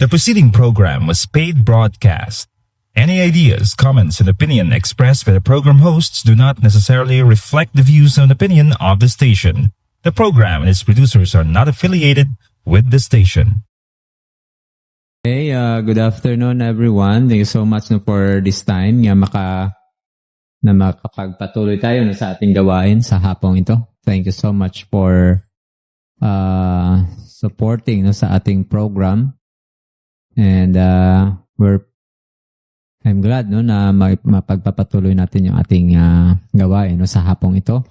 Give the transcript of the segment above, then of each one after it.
The preceding program was paid broadcast. Any ideas, comments, and opinion expressed by the program hosts do not necessarily reflect the views and opinion of the station. The program and its producers are not affiliated with the station. Hey, good afternoon everyone. Thank you so much for this time na makapagpatuloy tayo sa ating gawain sa hapong ito. Thank you so much for supporting sa ating program. And I'm glad na mapagpapatuloy natin yung ating gawain sa hapong ito.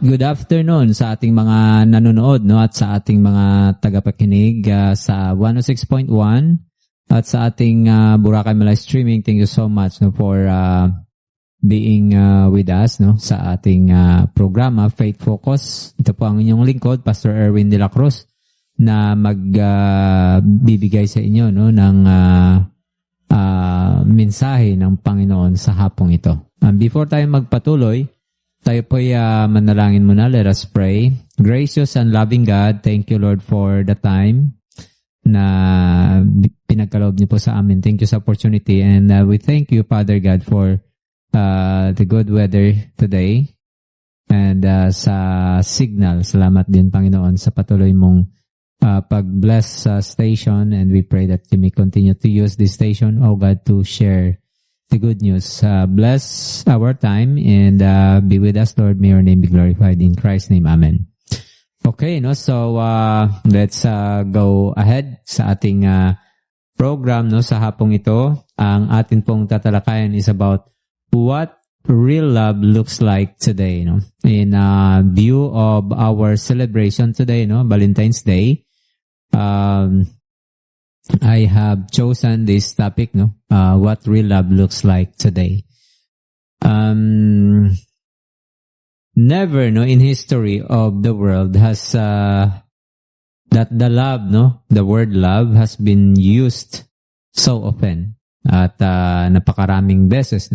Good afternoon sa ating mga nanonood at sa ating mga tagapakinig sa 106.1 at sa ating Boracay Malay streaming. Thank you so much for being with us sa ating programa Faith Focus. Ito po ang inyong lingkod, Pastor Erwin de la Cruz, na magbibigay sa inyo ng mensahe ng Panginoon sa hapong ito. Before tayo magpatuloy, tayo po manalangin muna. Let us pray. Gracious and loving God, thank you Lord for the time na pinagkaloob niyo po sa amin. Thank you sa opportunity, and we thank you Father God for the good weather today and sa signal. Salamat din Panginoon sa patuloy mong pag-bless sa station, and we pray that you may continue to use this station, oh God, to share the good news. Bless our time and be with us, Lord. May your name be glorified in Christ's name. Amen. Okay, so let's go ahead sa ating program sa hapong ito. Ang atin pong tatalakayan is about what real love looks like today. In view of our celebration today, Valentine's Day, I have chosen this topic, what real love looks like today. Never, in history of the world has that the love, the word love has been used so often at napakaraming beses,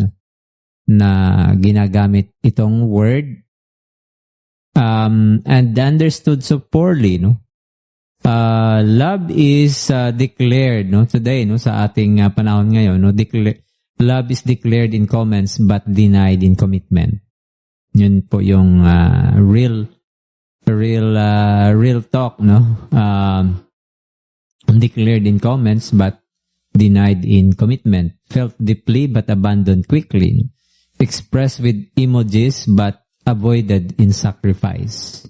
na ginagamit itong word and understood so poorly, love is declared today sa ating panahon ngayon, love is declared in comments but denied in commitment. Yun po yung real talk, declared in comments but denied in commitment, felt deeply but abandoned quickly, expressed with emojis but avoided in sacrifice.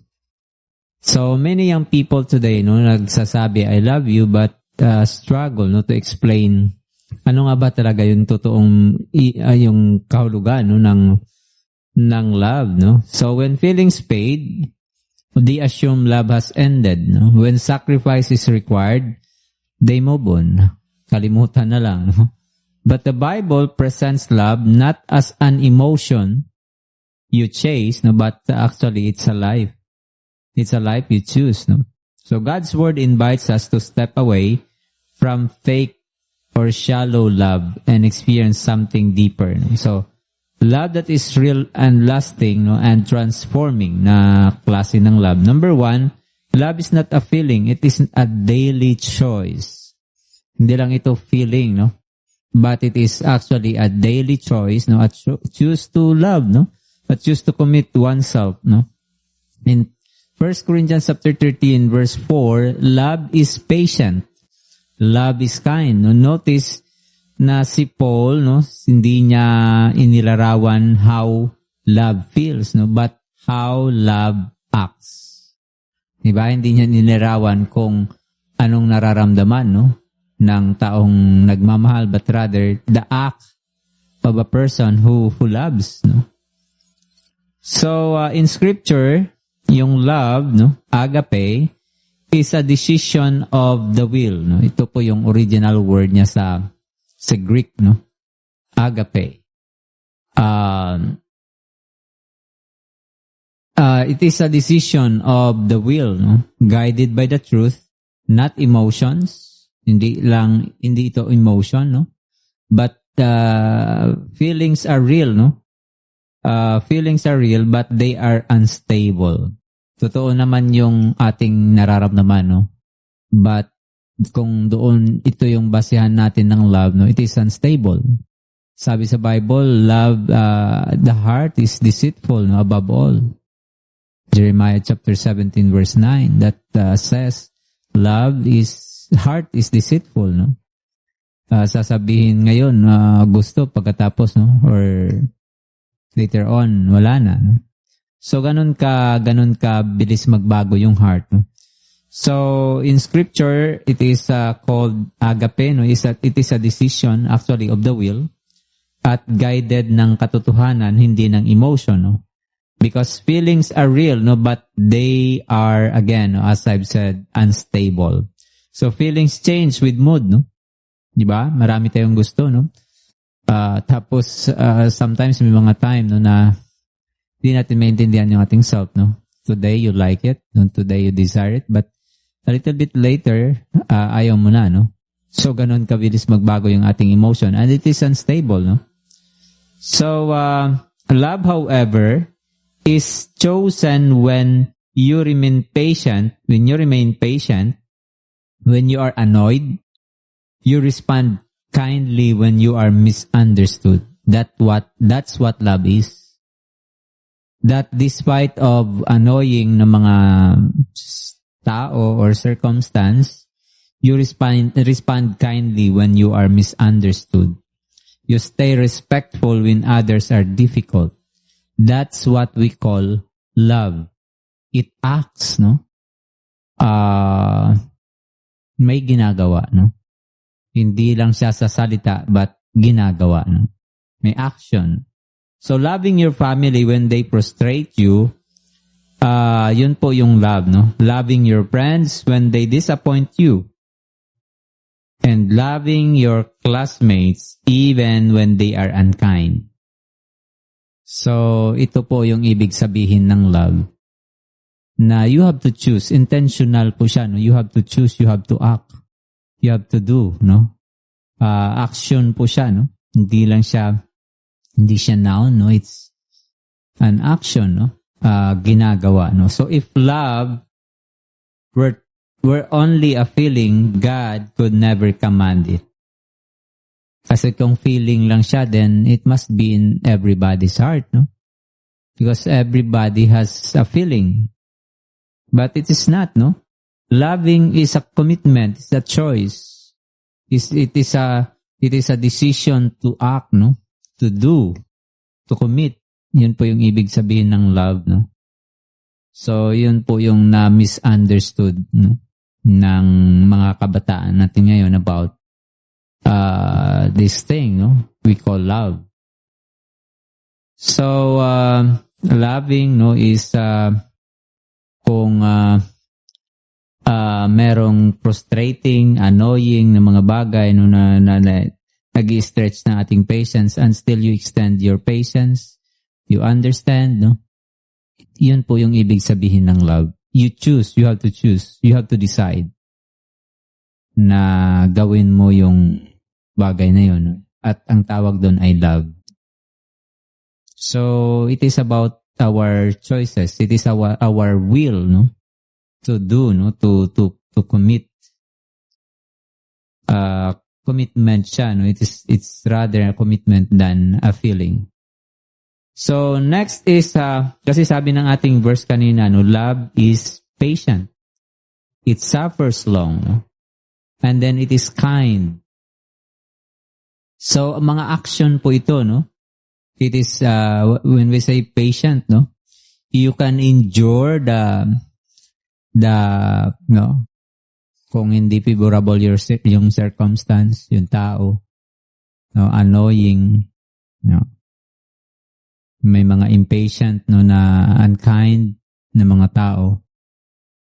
So many young people today nagsasabi I love you but struggle to explain ano nga ba talaga yung totoong yung kahulugan ng love, So when feelings fade, they assume love has ended, When sacrifice is required, they move on. Kalimutan na lang, But the Bible presents love not as an emotion you chase, but actually it's a life. It's a life you choose, So God's word invites us to step away from fake or shallow love and experience something deeper. So love that is real and lasting, and transforming na klase ng love. Number one, love is not a feeling. It is a daily choice. Hindi lang ito feeling, But it is actually a daily choice, a choose to love, A choose to commit oneself, In 1 Corinthians chapter 13 verse 4, love is patient. Love is kind. Notice na si Paul, hindi niya inilarawan how love feels, but how love acts. Diba? Hindi niya inilarawan kung anong nararamdaman, ng taong nagmamahal, but rather the act of a person who loves, So in scripture, yung love, agape, is a decision of the will, Ito po yung original word niya sa Greek, agape. It is a decision of the will, guided by the truth, not emotions. Hindi ito emotion, but feelings are real, feelings are real, but they are unstable. Totoo naman yung ating nararamdaman, but kung doon ito yung basehan natin ng love, no, it is unstable. Sabi sa Bible, love, the heart is deceitful, no, above all. Jeremiah chapter 17 verse 9 that says, heart is deceitful, no. Sasabihin ngayon, gusto pagkatapos, no, or later on, wala na, no? So, ganun ka bilis magbago yung heart, no? So, in scripture, it is called agape, no? It is a decision actually of the will at guided ng katotohanan, hindi ng emotion, no? Because feelings are real, no? But they are, again, no, as I've said, unstable. So, feelings change with mood, no? Diba? Marami tayong gusto, no? Tapos, sometimes may mga time, no, na hindi natin maintindihan yung ating self, no? Today, you like it. No? Today, you desire it. But a little bit later, ayaw mo na, no? So, ganun kabilis magbago yung ating emotion. And it is unstable, no? So, love, however, is chosen when you remain patient. When you are annoyed, you respond kindly when you are misunderstood. That's what love is. That despite of annoying na mga tao or circumstance, you respond kindly when you are misunderstood. You stay respectful when others are difficult. That's what we call love. It acts, no? May ginagawa, no? Hindi lang siya sa salita, but ginagawa, no? May action. So, loving your family when they prostrate you, yun po yung love, no? Loving your friends when they disappoint you. And loving your classmates even when they are unkind. So, ito po yung ibig sabihin ng love. Na you have to choose. Intentional po siya, no? You have to choose, you have to act. You have to do, no? Action po siya, no? Hindi siya noun, no? It's an action, no? Ginagawa, no? So if love were only a feeling, God could never command it. Kasi kung feeling lang siya, then it must be in everybody's heart, no? Because everybody has a feeling. But it is not, no? Loving is a commitment, it's a choice. It is a decision to act, no? To do, to commit. Yun po yung ibig sabihin ng love, no? So, yun po yung na-misunderstood, no? Ng mga kabataan natin ngayon about this thing, no? We call love. So, loving, no, is kung merong frustrating, annoying na mga bagay, no, na nag-i-stretch na ating patience and still you extend your patience, you understand, no? Yun po yung ibig sabihin ng love. You choose, you have to choose, you have to decide na gawin mo yung bagay na yun, no? At ang tawag doon ay love. So, it is about our choices. It is our will, no? To do, no? To commit. Commitment siya, no? It's rather a commitment than a feeling. So, next is, kasi sabi ng ating verse kanina, no? Love is patient. It suffers long, no? And then it is kind. So, mga action po ito, no? It is, when we say patient, no? You can endure no? Kung hindi favorable yung circumstance, yung tao, no? Annoying, no? May mga impatient, no, na unkind na mga tao.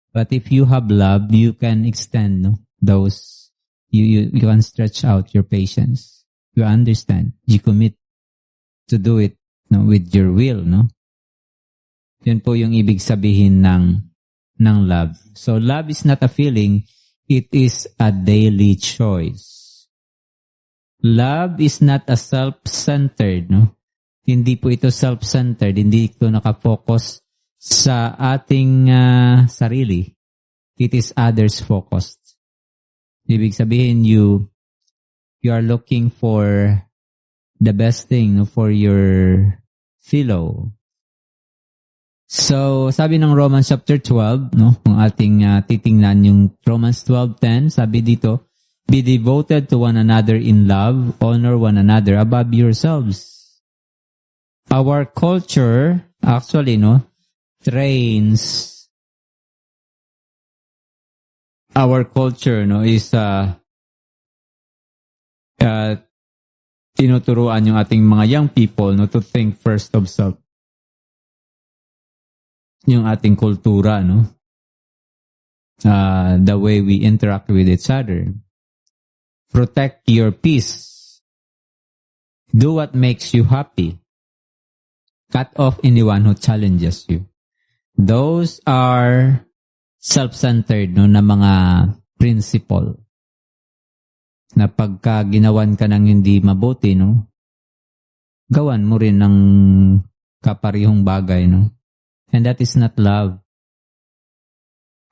But if you have love, you can extend, no, those, you can stretch out your patience. You understand. You commit to do it, no, with your will, no? Yun po yung ibig sabihin ng love. So love is not a feeling, it is a daily choice. Love is not a self-centered, no? Hindi po ito self-centered, hindi ito nakafocus sa ating sarili. It is others-focused. Ibig sabihin, you are looking for the best thing, no, for your fellow. So, sabi ng Romans chapter 12, no, kung ating titingnan yung Romans 12:10, sabi dito, be devoted to one another in love, honor one another above yourselves. Our culture, actually, no, trains, our culture, no, is tinuturuan yung ating mga young people, no, to think first of self. Yung ating kultura, no, the way we interact with each other. Protect your peace. Do what makes you happy. Cut off anyone who challenges you. Those are self-centered, no, na mga principle. Na pagka ginawan ka ng hindi mabuti, no, gawan mo rin ng kaparihong bagay, no. And that is not love.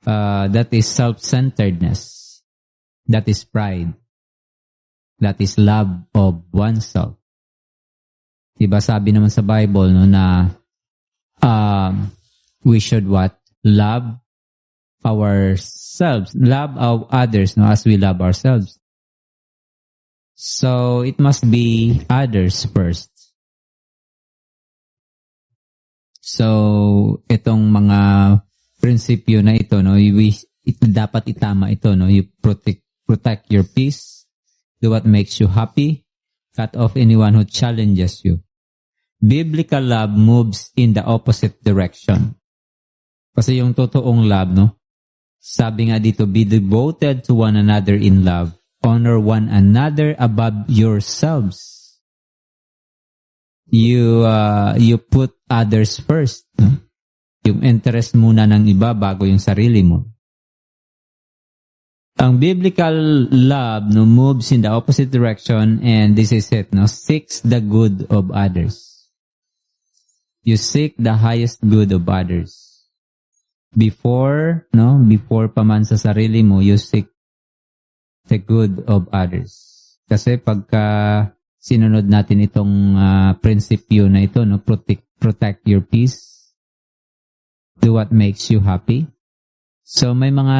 That is self-centeredness. That is pride. That is love of oneself. Diba sabi naman sa Bible, no, na we should what? Love ourselves. Love our others, no, as we love ourselves. So, it must be others first. So, itong mga prinsipyo na ito, no, dapat itama ito, no, you protect your peace, do what makes you happy, cut off anyone who challenges you. Biblical love moves in the opposite direction. Kasi yung totoong love, no, sabi nga dito, be devoted to one another in love. Honor one another above yourselves. You put others first. No? Yung interest muna ng iba bago yung sarili mo. Ang biblical love, no, moves in the opposite direction, and this is it, no, seeks the good of others. You seek the highest good of others. Before pa man sa sarili mo, you seek the good of others. Kasi pagka sinunod natin itong prinsipyo na ito, no, protect your peace, do what makes you happy. So may mga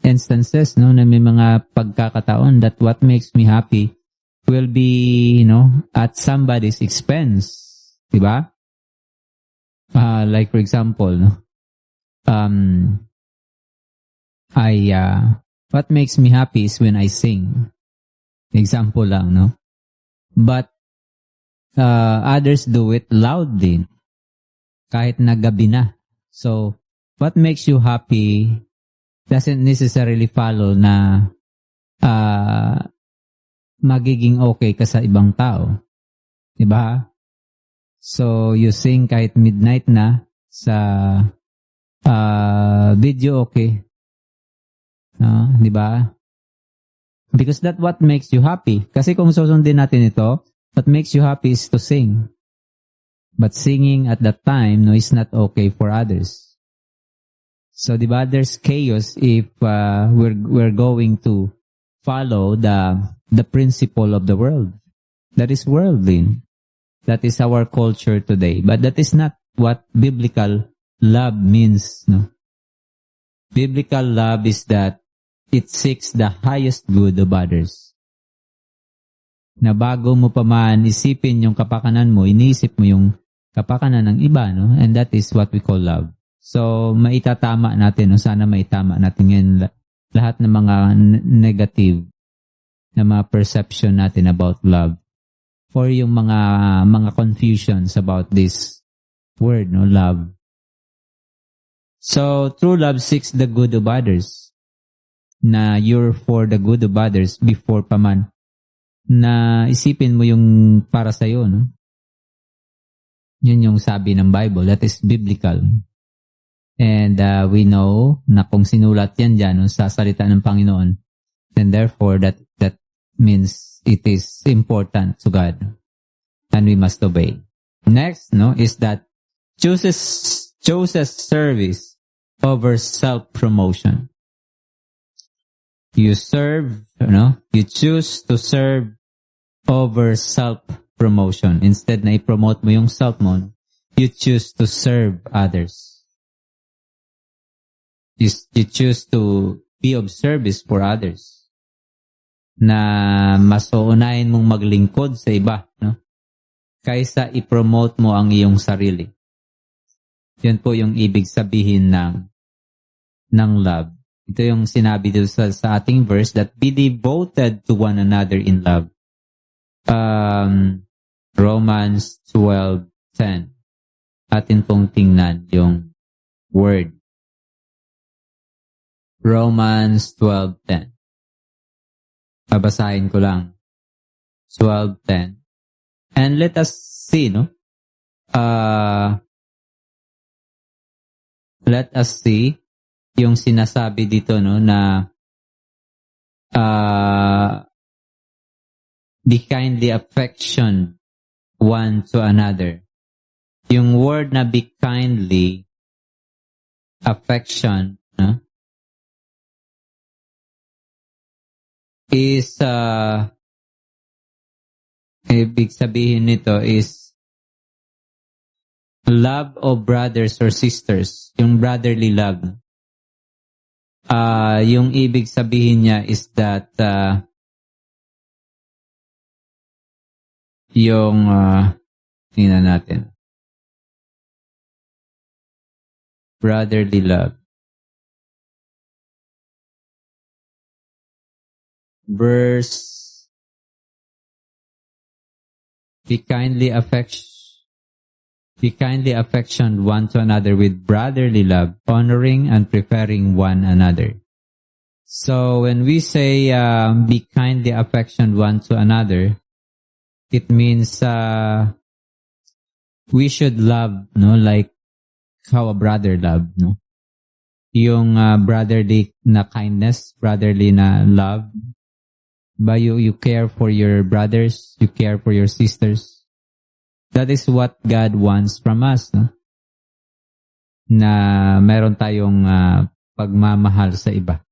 instances, no, na may mga pagkakataon that what makes me happy will be, at somebody's expense. Diba? Like for example, no, what makes me happy is when I sing. Example lang, no? But others do it loudly, kahit na gabi na. So, what makes you happy doesn't necessarily follow na magiging okay ka sa ibang tao. Diba? So, you sing kahit midnight na sa video, okay. Diba? Because that's what makes you happy. Kasi kung susundin natin ito, what makes you happy is to sing. But singing at that time, no, is not okay for others. So, diba, there's chaos if we're going to follow the principle of the world. That is worldly. That is our culture today. But that is not what biblical love means. No? Biblical love is that it seeks the highest good of others. Na bago mo pa man isipin yung kapakanan mo, iniisip mo yung kapakanan ng iba, no? And that is what we call love. So, maitatama natin, no? Sana maitama natin ngayon lahat ng mga negative na mga perception natin about love. For yung mga confusions about this word, no? Love. So, true love seeks the good of others. Na you're for the good of others before pa man na isipin mo yung para sa'yo, no? Yun yung sabi ng Bible. That is biblical. And we know na kung sinulat yan dyan, no, sa salita ng Panginoon, then therefore that means it is important to God and we must obey. Next, no, is that chooses service over self-promotion. You serve, you choose to serve over self-promotion. Instead na i-promote mo yung self mo, you choose to serve others. You choose to be of service for others. Na mas uunahin mong maglingkod sa iba, kaysa i-promote mo ang iyong sarili. Yan po yung ibig sabihin ng love. Ito yung sinabi dito sa ating verse, that be devoted to one another in love. Romans 12:10. Atin pong tingnan yung word. Romans 12:10. Babasahin ko lang. 12:10. And let us see, let us see yung sinasabi dito, na be kindly affection one to another. Yung word na be kindly affection, is ibig sabihin nito is love of brothers or sisters, yung brotherly love. Yung ibig sabihin niya is that tingnan natin. Brotherly love. Verse, be kindly affection one to another with brotherly love, honoring and preferring one another. So when we say be kindly affection one to another, it means we should love, like how a brother love, yung brotherly na kindness, brotherly na love. But you care for your brothers, you care for your sisters. That is what God wants from us, na meron tayong pagmamahal sa iba.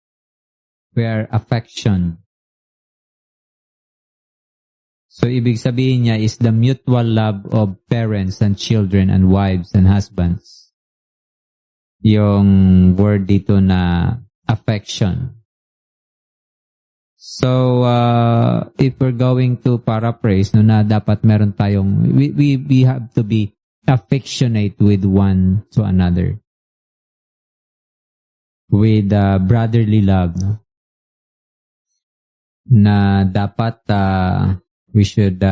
Where affection. So ibig sabihin niya is the mutual love of parents and children and wives and husbands. Yung word dito na affection. So, if we're going to paraphrase, na dapat meron tayong, we have to be affectionate with one to another. With brotherly love, na dapat we should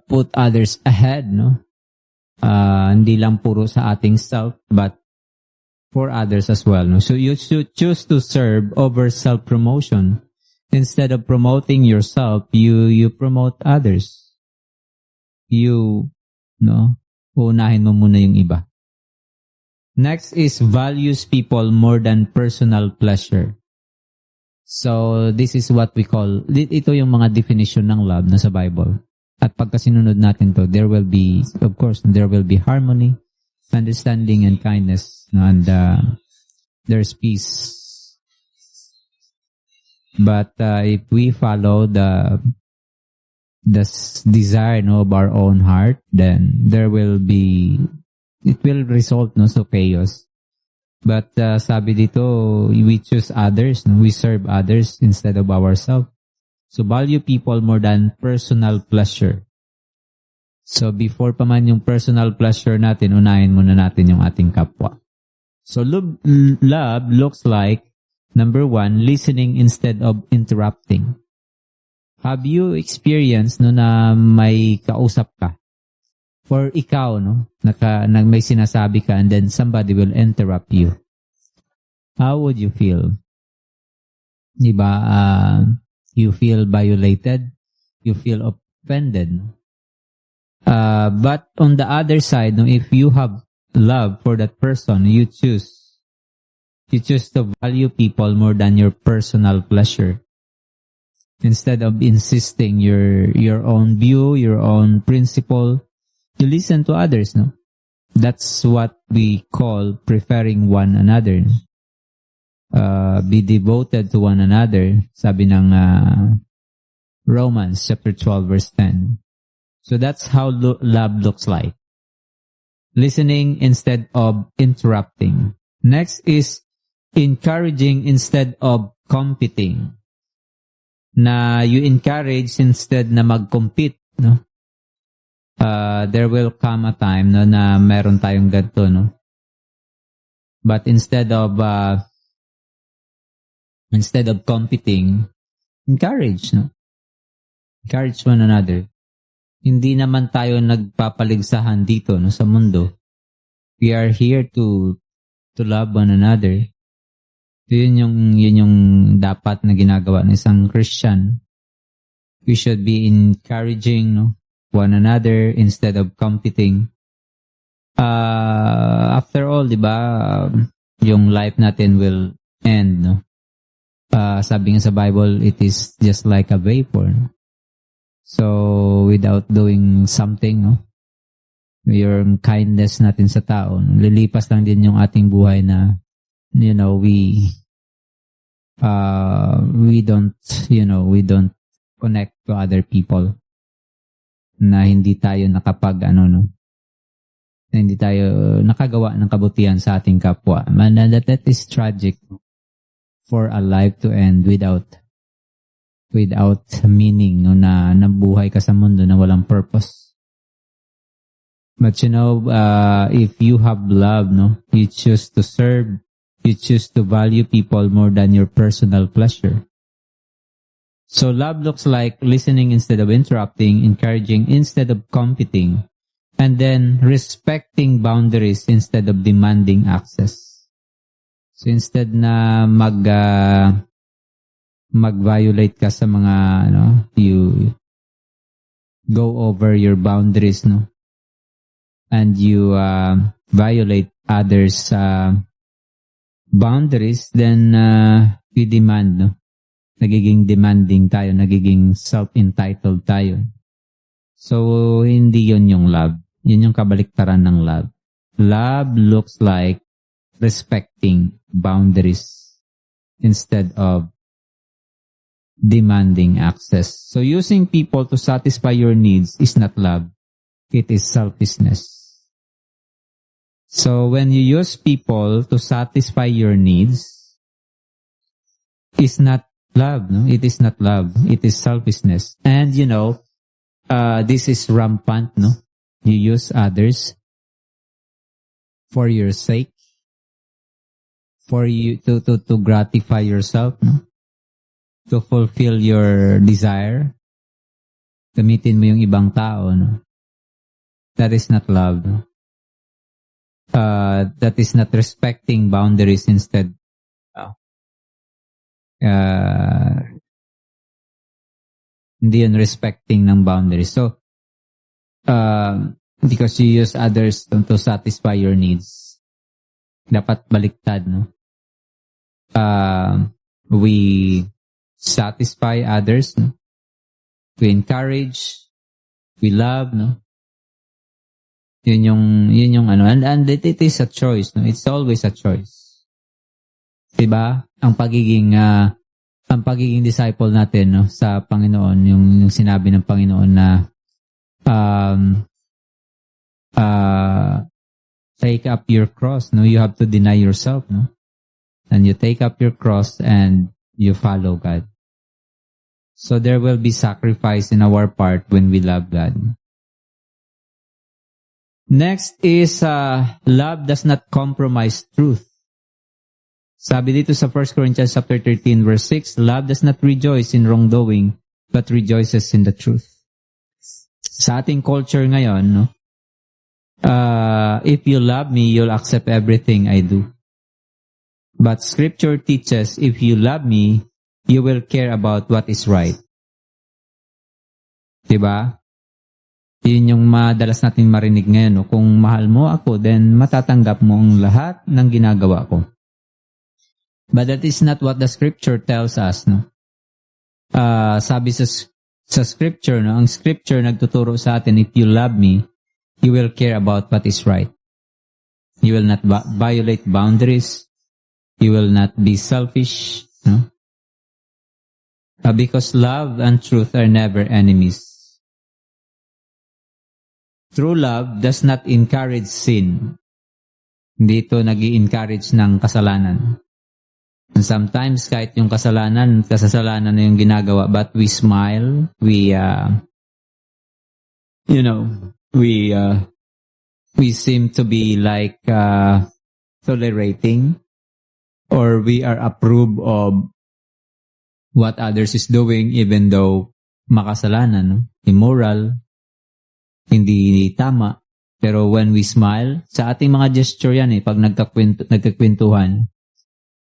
put others ahead, hindi lang puro sa ating self, but for others as well. So you should choose to serve over self-promotion. Instead of promoting yourself, you promote others. Unahin mo muna yung iba. Next is values people more than personal pleasure. So this is what we call, ito yung mga definition ng love na sa Bible. At pagka sinunod natin to, there will be harmony, understanding and kindness, and there's peace. But if we follow the desire of our own heart, then it will result so chaos. But sabi dito, we choose others, we serve others instead of ourselves. So value people more than personal pleasure. So before pa man yung personal pleasure natin, unahin muna natin yung ating kapwa. So love looks like, number 1, listening instead of interrupting. Have you experienced na may kausap ka? Or ikaw, may sinasabi ka and then somebody will interrupt you. How would you feel? Diba? You feel violated? You feel offended? But on the other side, if you have love for that person, you choose to value people more than your personal pleasure. Instead of insisting your own view, your own principle, you listen to others, That's what we call preferring one another. Be devoted to one another, sabi ng Romans chapter 12 verse 10. So that's how love looks like. Listening instead of interrupting. Next is encouraging instead of competing. Na you encourage instead na mag-compete, no? There will come a time, no, na meron tayong ganito, no? But instead of competing, encourage, no? Encourage one another. Hindi naman tayo nagpapaligsahan dito, no, sa mundo. We are here to love one another. Yun yung dapat na ginagawa ng isang Christian. We should be encouraging, no, one another instead of competing. After all, di ba, yung life natin will end, no? Sabi nga sa Bible, it is just like a vapor, no? So, without doing something, no, yung kindness natin sa tao, no, lilipas lang din yung ating buhay na, you know, we don't connect to other people, na hindi tayo hindi tayo nakagawa ng kabutihan sa ating kapwa. Man, that is tragic for a life to end without meaning, no, na nabuhay ka sa mundo na walang purpose. But you know, if you have love, no, you choose to serve, you choose to value people more than your personal pleasure. So love looks like listening instead of interrupting, encouraging instead of competing, and then respecting boundaries instead of demanding access. So instead na mag-violate ka sa mga, you go over your boundaries, no? And you violate others' boundaries, then we demand, no? Nagiging demanding tayo, nagiging self-entitled tayo. So, hindi yun yung love. Yun yung kabaliktaran ng love. Love looks like respecting boundaries instead of demanding access. So using people to satisfy your needs is not love. It is selfishness. So when you use people to satisfy your needs, is not love, no? It is not love. It is selfishness. And this is rampant, no? You use others for your sake, for you to gratify yourself, no? To fulfill your desire. Gamitin mo yung ibang tao, no? That is not love, no? That is not respecting boundaries instead. Hindi yun respecting ng boundaries. So, because you use others to satisfy your needs, dapat baliktad, no? We satisfy others, no? We encourage, we love, no? Yun yung and it is a choice, no? It's always a choice. Diba? Ang pagiging disciple natin, no, sa Panginoon, yung sinabi ng Panginoon na take up your cross, no? You have to deny yourself, no? And you take up your cross and you follow God. So there will be sacrifice in our part when we love God. Next is love does not compromise truth. Sabi dito sa 1 Corinthians chapter 13 verse 6, love does not rejoice in wrongdoing but rejoices in the truth. Sa ating culture ngayon, no? If you love me, you'll accept everything I do. But Scripture teaches, if you love me, you will care about what is right. Diba? Yun yung madalas natin marinig ngayon. No? Kung mahal mo ako, then matatanggap mo ang lahat ng ginagawa ko. But that is not what the Scripture tells us. No? Sabi sa Scripture, no? Ang Scripture nagtuturo sa atin, if you love me, you will care about what is right. You will not violate boundaries. You will not be selfish, no? Because love and truth are never enemies. True love does not encourage sin. Hindi ito nag-i-encourage ng kasalanan. And sometimes kahit yung kasalanan na yung ginagawa, but we smile, we seem to be like tolerating, or we are approve of what others is doing even though makasalanan, immoral, hindi tama. Pero when we smile, sa ating mga gesture yan pag nagkakwentuhan,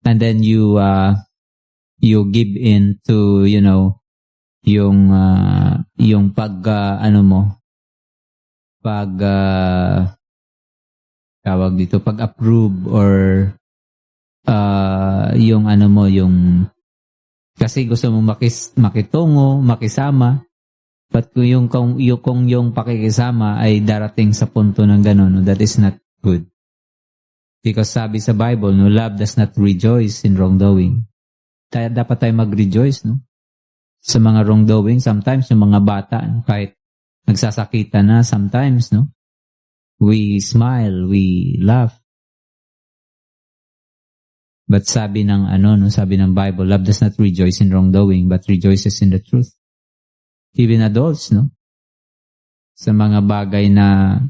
and then you give in to, yung pag-approve, or kasi gusto mo makitungo, makisama, but kung yung pakikisama ay darating sa punto ng gano'n, that is not good. Because sabi sa Bible, love does not rejoice in wrongdoing. Dapat tayo mag-rejoice, sa mga wrongdoing. Sometimes yung mga bata, kahit nagsasakitan na, sometimes, we smile, we laugh. But sabi ng Bible, love does not rejoice in wrongdoing, but rejoices in the truth. Even adults, sa mga bagay na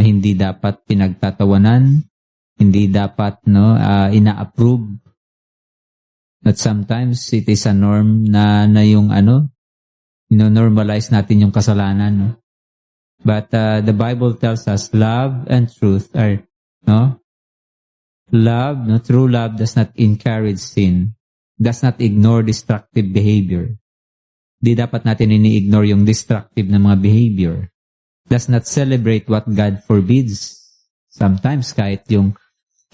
hindi dapat pinagtatawanan, hindi dapat ina-approve. But sometimes it is a norm na yung normalize natin yung kasalanan. But the Bible tells us love and truth are true love does not encourage sin, does not ignore destructive behavior. Di dapat natin ini-ignore yung destructive na mga behavior. Does not celebrate what God forbids. Sometimes kahit yung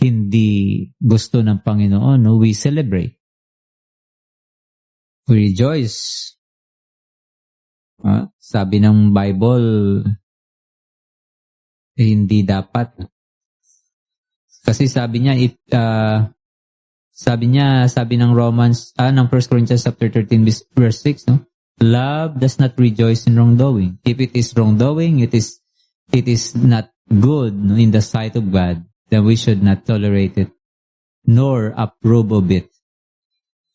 hindi gusto ng Panginoon, we celebrate. We rejoice. Sabi ng Bible, hindi dapat. Kasi sabi ng Romans, ng 1 Corinthians chapter 13 verse 6, love does not rejoice in wrongdoing. If it is wrongdoing, it is not good in the sight of God, then we should not tolerate it, nor approve of it.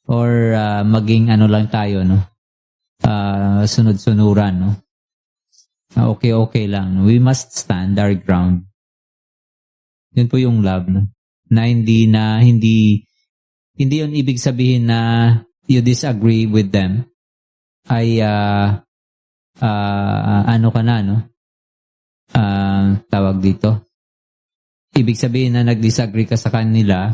Or maging lang tayo, sunod-sunuran, okay lang. We must stand our ground. Yun po yung love, na hindi yun ibig sabihin na you disagree with them, ay tawag dito. Ibig sabihin na nag-disagree ka sa kanila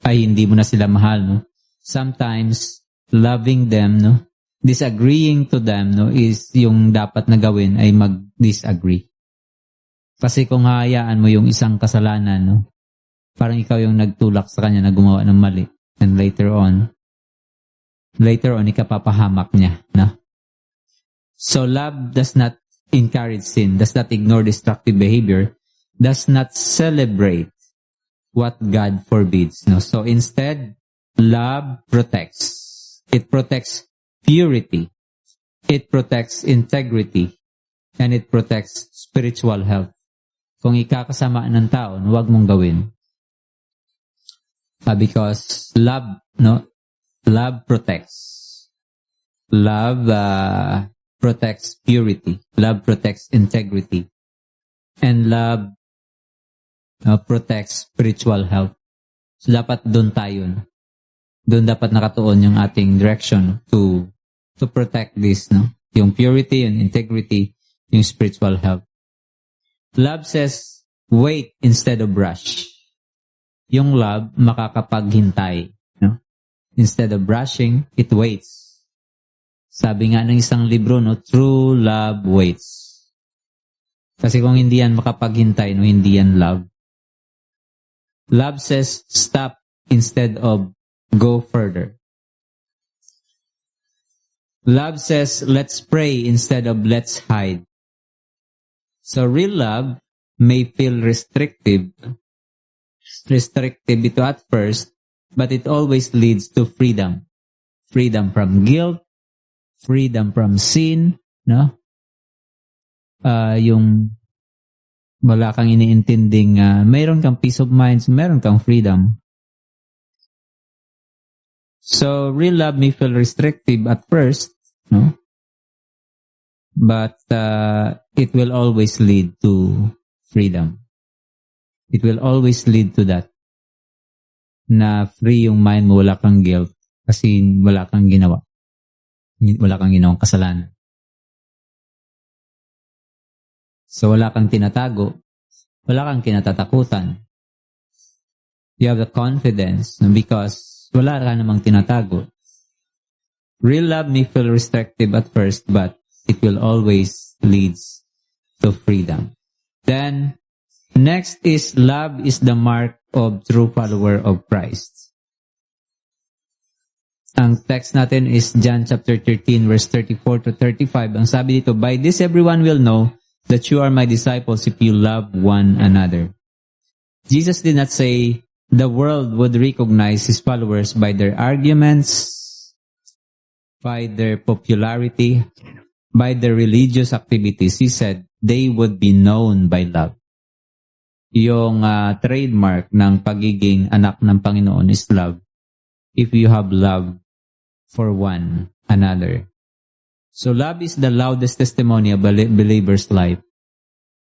ay hindi mo na sila mahal, Sometimes loving them, disagreeing to them, is yung dapat na gawin ay mag-disagree. Kasi kung hayaan mo yung isang kasalanan, parang ikaw yung nagtulak sa kanya na gumawa ng mali. And later on, ikapapahamak niya. So love does not encourage sin, does not ignore destructive behavior, does not celebrate what God forbids. So instead, love protects. It protects purity. It protects integrity. And it protects spiritual health. Kung ikakasama ng tao, huwag mong gawin. Because love protects. Love protects purity. Love protects integrity. And love protects spiritual health. So dapat doon tayo. Doon dapat nakatuon yung ating direction to protect this, yung purity, yung integrity, yung spiritual health. Love says, wait instead of rush. Yung love, makakapaghintay. Instead of rushing, it waits. Sabi nga ng isang libro, true love waits. Kasi kung hindi yan makapaghintay, hindi yan love. Love says, stop instead of go further. Love says, let's pray instead of let's hide. So real love may feel restrictive, restrictive ito at first, but it always leads to freedom. Freedom from guilt, freedom from sin, no? Yung wala kang iniintinding, mayroon kang peace of mind, mayroon kang freedom. So, real love may feel restrictive at first, no? But it will always lead to freedom. It will always lead to that. Na free yung mind mo, wala kang guilt kasi wala kang ginawa. Wala kang ginawang kasalanan. So wala kang tinatago. Wala kang kinatatakutan. You have the confidence because wala ka namang tinatago. Real love may feel restrictive at first, but it will always leads to freedom. Then, next is love is the mark of true follower of Christ. Ang text natin is John chapter 13 verse 34 to 35. Ang sabi dito, by this everyone will know that you are my disciples if you love one another. Jesus did not say the world would recognize his followers by their arguments, by their popularity, by their religious activities. He said they would be known by love. Yung trademark ng pagiging anak ng Panginoon is love. If you have love for one another. So love is the loudest testimony of a believer's life.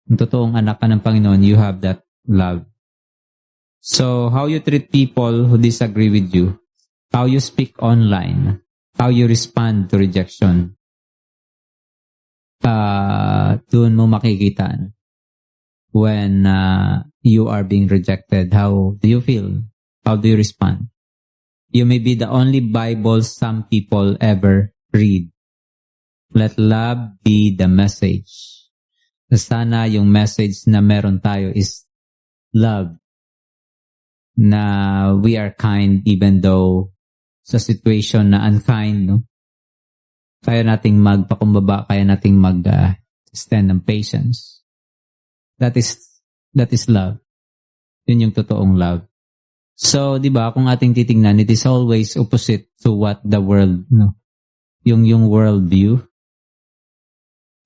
Kung totoong anak ka ng Panginoon, you have that love. So how you treat people who disagree with you, how you speak online, how you respond to rejection, doon mo makikita when you are being rejected. How do you feel? How do you respond? You may be the only Bible some people ever read. Let love be the message. Sana yung message na meron tayo is love. Na we are kind even though sa situation na unkind, no? Kaya nating magpakumbaba, kaya nating mag-stand ng patience. That is love. Yun yung totoong love. So, di ba, kung ating titingnan, it is always opposite to what the world, no? Yung world view.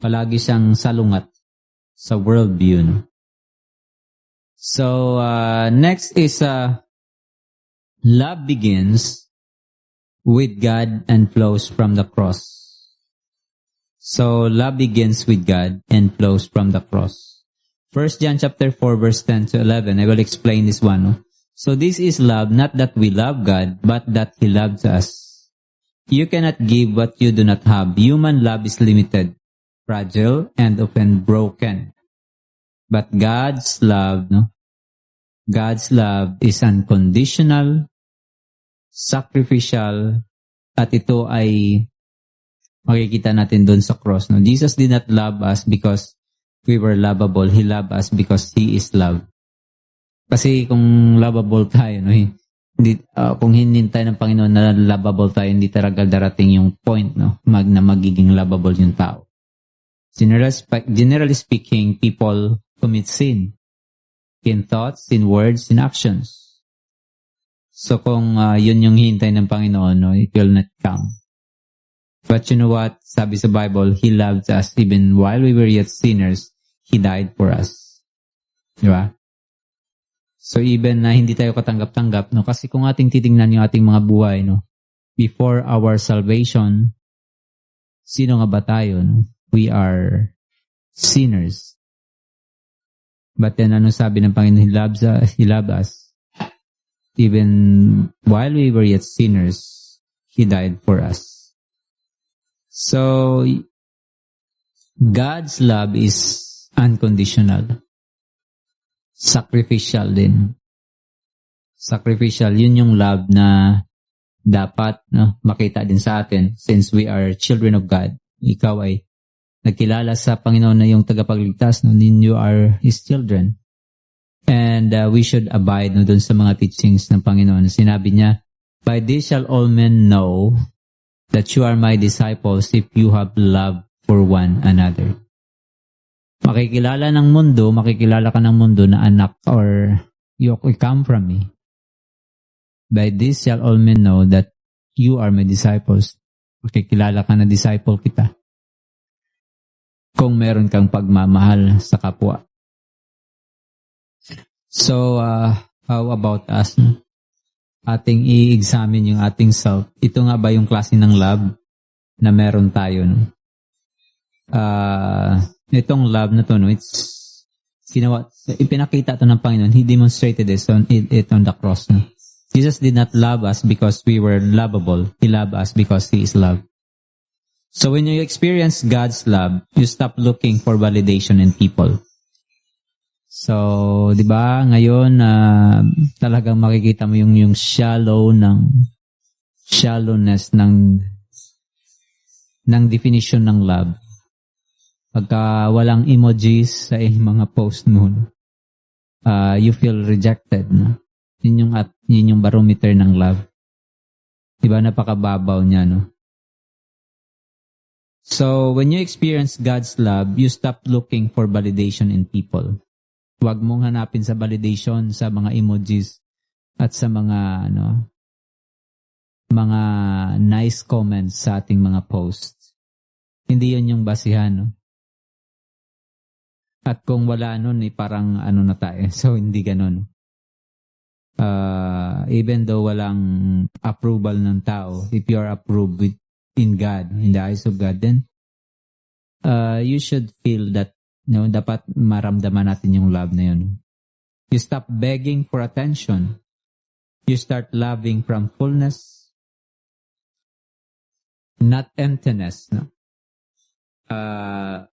Palagi siyang salungat sa world view, no? So, next is, love begins with God and flows from the cross. So, love begins with God and flows from the cross. 1 John chapter 4 verse 10 to 11. I will explain this one. No? So, this is love, not that we love God, but that He loves us. You cannot give what you do not have. Human love is limited, fragile, and often broken. But God's love, no? God's love is unconditional, sacrificial, at ito ay makikita natin doon sa cross. No? Jesus did not love us because we were lovable. He loved us because He is love. Kasi kung lovable tayo, no? Kung hinintay ng Panginoon na lovable tayo, hindi talaga darating yung point, no? Na magiging lovable yung tao. Generally speaking, people commit sin. In thoughts, in words, in actions. So kung yun yung hintay ng Panginoon, no, it will not come. But you know what? Sabi sa Bible, He loved us even while we were yet sinners. He died for us. Diba? So even na hindi tayo katanggap-tanggap, no, kasi kung ating titingnan yung ating mga buhay, no, before our salvation, sino nga ba tayo? No? We are sinners. But then, ano sabi ng Panginoon? He loved us. Even while we were yet sinners, He died for us. So, God's love is unconditional. Sacrificial din. Sacrificial. Yun yung love na dapat, no, makita din sa atin since we are children of God. Ikaw ay nagkilala sa Panginoon na yung tagapagligtas, no, then you are His children. And we should abide, no, dun sa mga teachings ng Panginoon. Sinabi niya, by this shall all men know that you are my disciples if you have love for one another. Makikilala ka ng mundo na anak or you come from me. By this shall all men know that you are my disciples. Makikilala ka na disciple kita. Kung meron kang pagmamahal sa kapwa. So, how about us? No? Ating i-examine yung ating self. Ito nga ba yung klase ng love na meron tayo? No? Itong love na to, no, ipinakita to ng Panginoon. He demonstrated it on the cross. No? Jesus did not love us because we were lovable. He loved us because He is love. So when you experience God's love, you stop looking for validation in people. So, di ba, ngayon, talagang makikita mo yung shallowness ng definition ng love. Pagka walang emojis sa mga post mo, you feel rejected. No? Yun yung barometer ng love. Diba, napakababaw niya, no? So, when you experience God's love, you stop looking for validation in people. Huwag mong hanapin sa validation sa mga emojis at sa mga nice comments sa ating mga posts. Hindi yun yung basihan, no? At kung wala nun, parang na tayo. So, hindi ganun. Even though walang approval ng tao, if you are approved in God, in the eyes of God, then you should feel that dapat maramdaman natin yung love na yun. You stop begging for attention. You start loving from fullness, not emptiness. No?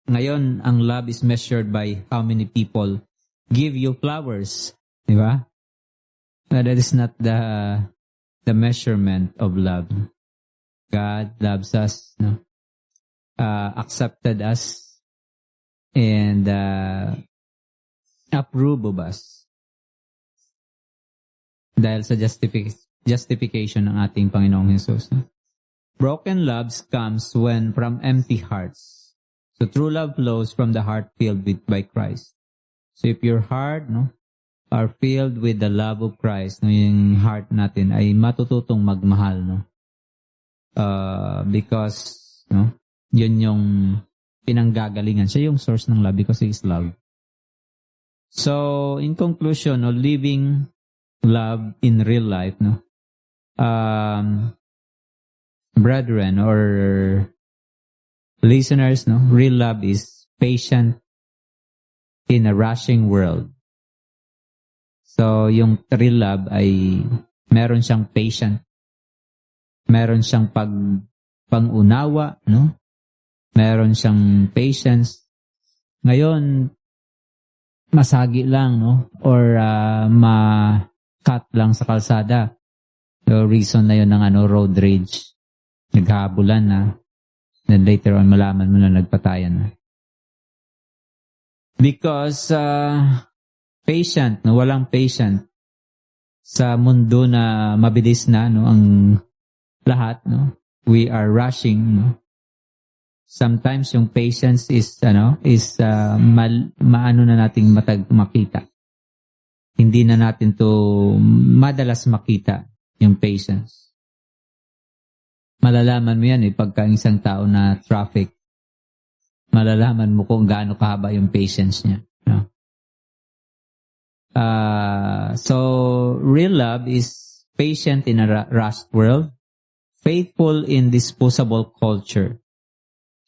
Ngayon, ang love is measured by how many people give you flowers. Di ba? That is not the measurement of love. God loves us, no? Accepted us, and approve of us. Dahil sa justification ng ating Panginoong Jesus. No? Broken love comes from empty hearts. So true love flows from the heart filled by Christ. So if your heart are filled with the love of Christ, yung heart natin ay matututong magmahal. No? Because yun yung pinanggagalingan. Siya yung source ng love because He is love. So, in conclusion, living love in real life, brethren or listeners, real love is patient in a rushing world. So, yung real love ay meron siyang patient, meron siyang pangunawa, meron siyang patience. Ngayon, masagi lang, or ma-cut lang sa kalsada. So, reason na yun ng road rage. Naghabulan na. Then later on, malaman mo na nagpatayan na. Because, patient, walang patient sa mundo na mabilis na, ang lahat, we are rushing, Sometimes yung patience is maano na nating makita. Hindi na natin to madalas makita yung patience. Malalaman mo yan pagka isang tao na traffic. Malalaman mo kung gaano kahaba yung patience niya. So real love is patient in a rushed world, faithful in disposable culture.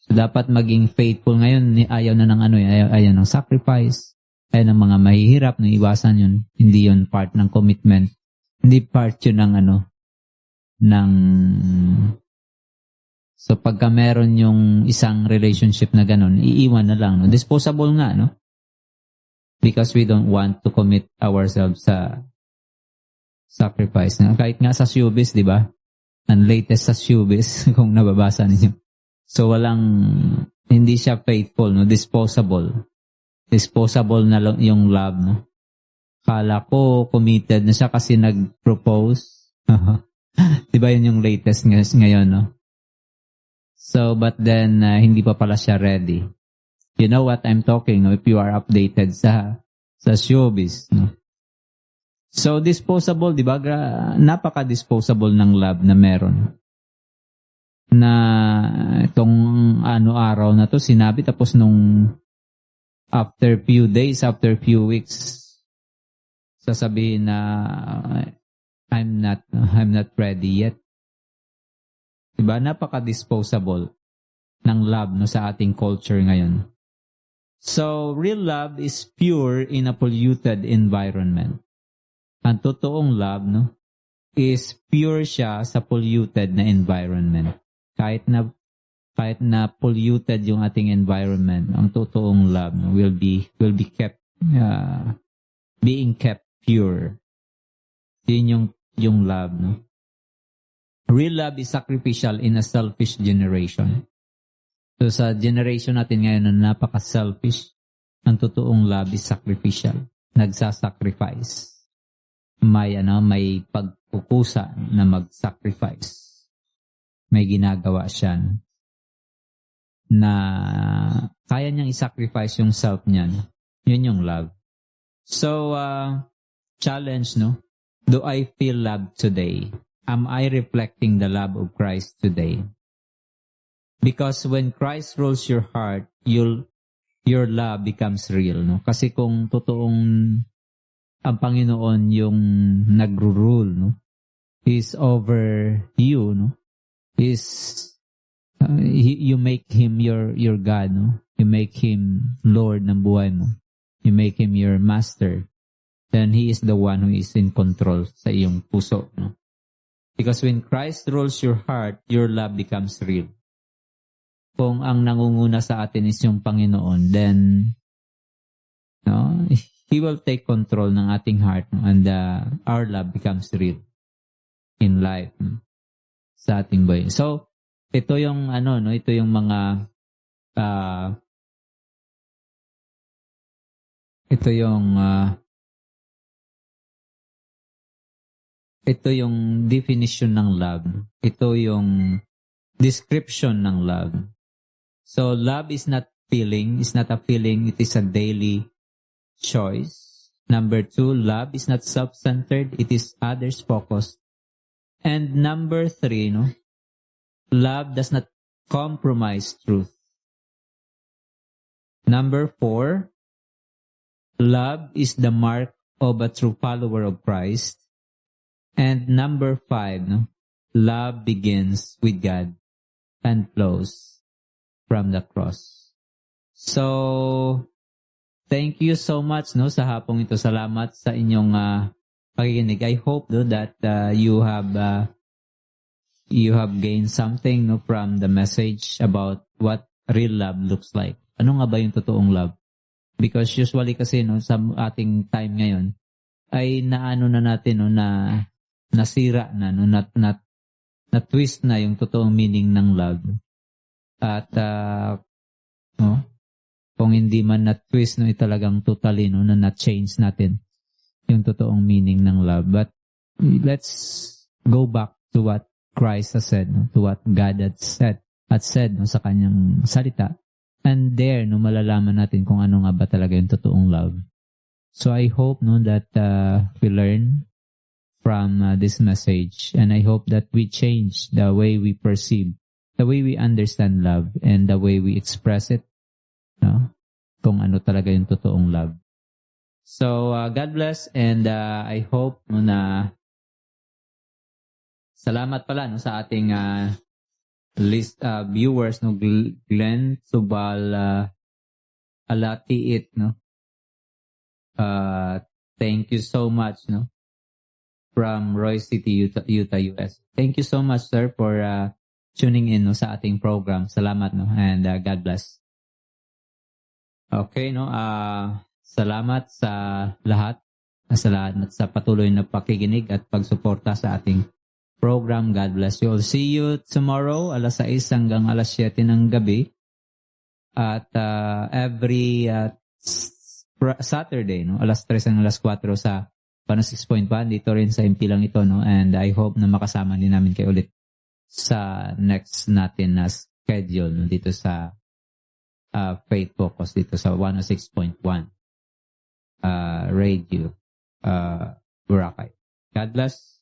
So, dapat maging faithful. Ngayon, ayaw na ng ayaw ng sacrifice, ayaw ng mga mahihirap, iwasan yun. Hindi yun part ng commitment. Hindi part yun ng so, pagka meron yung isang relationship na ganun, iiwan na lang, Disposable nga, Because we don't want to commit ourselves sa sacrifice. Kahit nga sa showbiz, di ba? Ang latest sa showbiz, kung nababasa ninyo. So, hindi siya faithful, disposable. Disposable na yung love, Kala ko, committed na siya kasi nag-propose. Diba yun yung latest ngayon, So, but then, hindi pa pala siya ready. You know what I'm talking, if you are updated sa showbiz, So, disposable, di ba? Napaka-disposable ng love na meron. Na itong araw na to sinabi, tapos nung after few days, after few weeks, sasabihin na I'm not ready yet. Diba? Napaka-disposable ng love no, sa ating culture ngayon. So, real love is pure in a polluted environment. Ang totoong love, no, is pure siya sa polluted na environment. Kahit na polluted yung ating environment, ang totoong love, no, will be kept being kept pure. Yun yung love, no. Real love is sacrificial in a selfish generation. So sa generation natin ngayon na napaka-selfish, ang totoong love is sacrificial. Nagsasacrifice. May pagkukusa na mag-sacrifice. May ginagawa siya na kaya niyang i-sacrifice yung self niya. Yun yung love. So, challenge, no? Do I feel love today? Am I reflecting the love of Christ today? Because when Christ rules your heart, your love becomes real, no? Kasi kung totoong ang Panginoon yung nagro-rule, no? Is over you, no? You make Him your God, no? You make Him Lord ng buhay mo. You make Him your master. Then He is the one who is in control sa iyong puso, no? Because when Christ rules your heart, your love becomes real. Kung ang nangunguna sa atin is yung Panginoon, then no, He will take control ng ating heart, no? And our love becomes real in life, no? Sa ating buhay. So, ito yung ito yung mga ito yung definition ng love. Ito yung description ng love. So, love is not feeling. It's not a feeling. It is a daily choice. Number 2, love is not self-centered. It is others-focused. And number 3, no, love does not compromise truth. Number 4, love is the mark of a true follower of Christ. And number 5, no, love begins with God and flows from the cross. So, thank you so much, no, sa hapong ito. Salamat sa inyong pakikinig. I hope, no, that you have gained something, no, from the message about what real love looks like. Ano nga ba yung totoong love? Because usually kasi, no, sa ating time ngayon ay naano na natin, no, na nasira na, no, na twist na yung totoong meaning ng love. At no, kung hindi man na twist, no, talagang totally, no, na change natin yung totoong meaning ng love. But let's go back to what Christ has said, no, to what God had said, no, sa kanyang salita. And there, no, malalaman natin kung ano nga ba talaga yung totoong love. So I hope, no, that we learn from this message, and I hope that we change the way we perceive, the way we understand love, and the way we express it, no? Kung ano talaga yung totoong love. So, God bless, and I hope, no, na salamat pala, no, sa ating viewers, no, Glenn Subal Alatiit, no. Thank you so much, no, from Roy City, Utah, US. Thank you so much, sir, for tuning in, no, sa ating program. Salamat, no, and God bless. Okay, no, salamat sa lahat sa patuloy na pakikinig at pagsuporta sa ating program. God bless you all. See you tomorrow, alas 6 hanggang alas 7 ng gabi. At every Saturday, no, alas 3 hanggang alas 4 sa Pano 6.1, dito rin sa MP lang ito, no? And I hope na makasama din namin kayo ulit sa next natin na schedule, no? Dito sa Faith Focus, dito sa 106.1 radio. Boracay. God bless.